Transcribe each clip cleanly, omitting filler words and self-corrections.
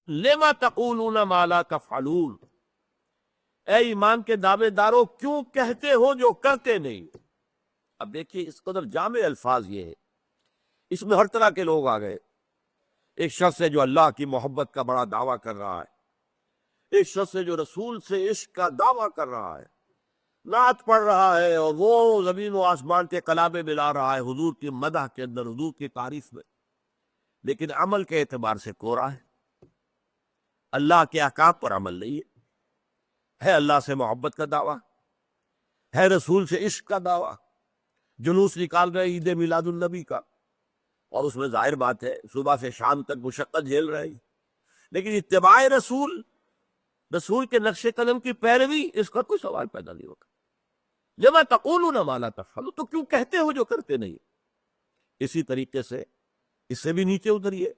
لما تقولون ما لا تفعلون، اے ایمان کے دعوے دارو کیوں کہتے ہو جو کرتے نہیں۔ اب دیکھیے اس قدر جامع الفاظ یہ ہے، اس میں ہر طرح کے لوگ آ گئے۔ ایک شخص ہے جو اللہ کی محبت کا بڑا دعویٰ کر رہا ہے، ایک شخص ہے جو رسول سے عشق کا دعویٰ کر رہا ہے، نعت پڑھ رہا ہے اور وہ زمین و آسمان کے کلامے ملا رہا ہے حضور کی مدح کے اندر، حضور کی تعریف میں، لیکن عمل کے اعتبار سے کوڑا ہے، اللہ کے احکام پر عمل نہیں ہے اللہ سے محبت کا دعویٰ، ہے رسول سے عشق کا دعویٰ، جلوس نکال رہے عید میلاد النبی کا، اور اس میں ظاہر بات ہے صبح سے شام تک مشقت جھیل رہے ہیں، لیکن اتباع رسول، رسول کے نقش قدم کی پیروی، اس کا کوئی سوال پیدا نہیں ہوگا۔ لما تقولون ما لا تفعلون، تو کیوں کہتے ہو جو کرتے نہیں۔ اسی طریقے سے اس سے بھی نیچے اتریے،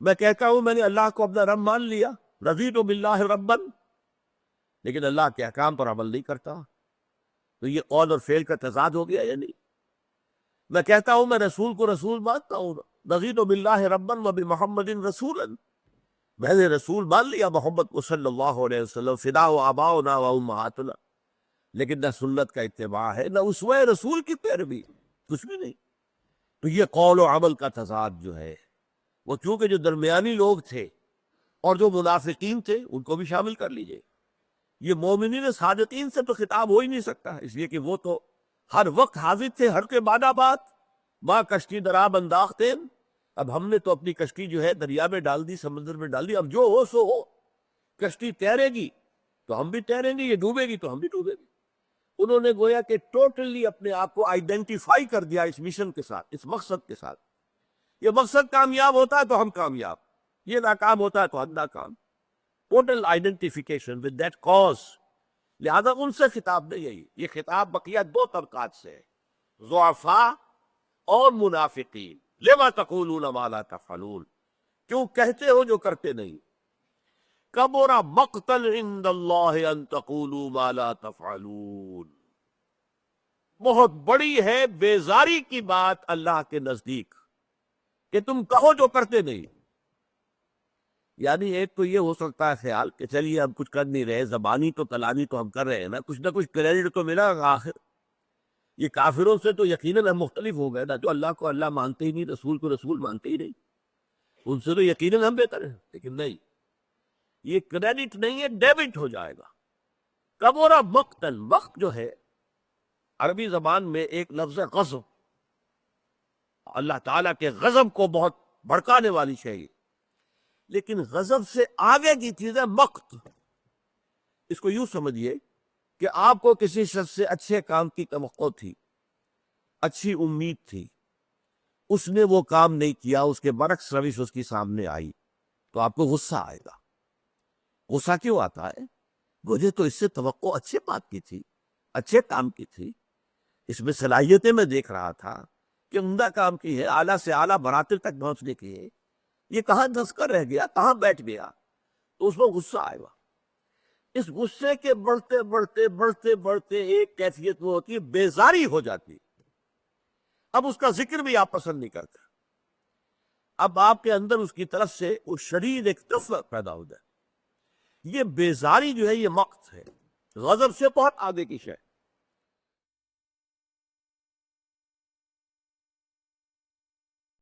میں کہتا ہوں میں نے اللہ کو اپنا رب مان لیا، رضیت باللہ ربا، لیکن اللہ کے احکام پر عمل نہیں کرتا، تو یہ قول اور فعل کا تضاد ہو گیا یا نہیں؟ میں کہتا ہوں میں رسول کو رسول مانتا ہوں، رضیت باللہ ربا وبمحمد رسولا، میں نے رسول مان لیا محمد کو صلی اللہ علیہ وسلم، فدا و آباؤنا و امہاتنا، لیکن نہ سنت کا اتباع ہے، نہ اسوہ رسول کی پیروی، کچھ بھی نہیں۔ تو یہ قول و عمل کا تضاد جو ہے وہ چونکہ جو درمیانی لوگ تھے اور جو منافقین تھے ان کو بھی شامل کر لیجئے، یہ مومنین صادقین سے تو خطاب ہو ہی نہیں سکتا، اس لیے کہ وہ تو ہر وقت حاضر تھے، ہر کے بعد بات ماں کشتی دراب انداختیں، اب ہم نے تو اپنی کشتی جو ہے دریا میں ڈال دی، سمندر میں ڈال دی، اب جو ہو سو ہو، کشتی تیرے گی تو ہم بھی تیریں گے، یہ ڈوبے گی تو ہم بھی ڈوبے گے۔ انہوں نے گویا کہ ٹوٹلی اپنے آپ کو آئیڈینٹیفائی کر دیا اس مشن کے ساتھ، اس مقصد کے ساتھ، یہ مقصد کامیاب ہوتا ہے تو ہم کامیاب، یہ ناکام ہوتا ہے تو ہم ناکام، total identification with that cause. لہذا ان سے خطاب نہیں ہے، یہ خطاب بقیہ دو طبقات سے ہے، ضعفاء اور منافقین۔ لما تقولون ما لا تفعلون، کیوں کہتے ہو جو کرتے نہیں۔ کبر مقتا عند اللہ ان تقولوا ما لا تفعلون، بہت بڑی ہے بیزاری کی بات اللہ کے نزدیک کہ تم کہو جو کرتے نہیں۔ یعنی ایک تو یہ ہو سکتا ہے خیال کہ چلیے ہم کچھ کر نہیں رہے، زبانی تو کلامی تو ہم کر رہے ہیں نا، کچھ نہ کچھ کریڈٹ تو ملا گا آخر۔ یہ کافروں سے تو یقیناً ہم مختلف ہو گئے نا، جو اللہ کو اللہ مانتے ہی نہیں، رسول کو رسول مانتے ہی نہیں، ان سے تو یقیناً ہم بہتر ہیں، لیکن نہیں، یہ کریڈٹ نہیں ہے، ڈیبٹ ہو جائے گا۔ کبورا مقتن، وقت جو ہے عربی زبان میں ایک لفظ ہے غضب، اللہ تعالیٰ کے غضب کو بہت بھڑکانے والی شے ہے، لیکن غضب سے آگے کی چیز ہے مقت۔ اس کو یوں سمجھیے کہ آپ کو کسی شخص سے اچھے کام کی توقع تھی، اچھی امید تھی، اس نے وہ کام نہیں کیا، اس کے برعکس روش اس کی سامنے آئی، تو آپ کو غصہ آئے گا۔ غصہ کیوں آتا ہے؟ مجھے تو اس سے توقع اچھے بات کی تھی، اچھے کام کی تھی، اس میں صلاحیتیں میں دیکھ رہا تھا کہ عمدہ کام کی ہے، اعلیٰ سے اعلیٰ مراتب تک پہنچنے کی ہے، یہ کہاں دھس کر رہ گیا، کہاں بیٹھ گیا، تو اس میں غصہ آئے گا۔ اس غصے کے بڑھتے بڑھتے بڑھتے بڑھتے ایک کیفیت وہ ہوتی ہے بیزاری ہو جاتی، اب اس کا ذکر بھی آپ پسند نہیں کرتے، اب آپ کے اندر اس کی طرف سے اس شدید ایک نفرت پیدا ہو جائے۔ یہ بیزاری جو ہے یہ مقت ہے، غضب سے بہت آگے کی شے۔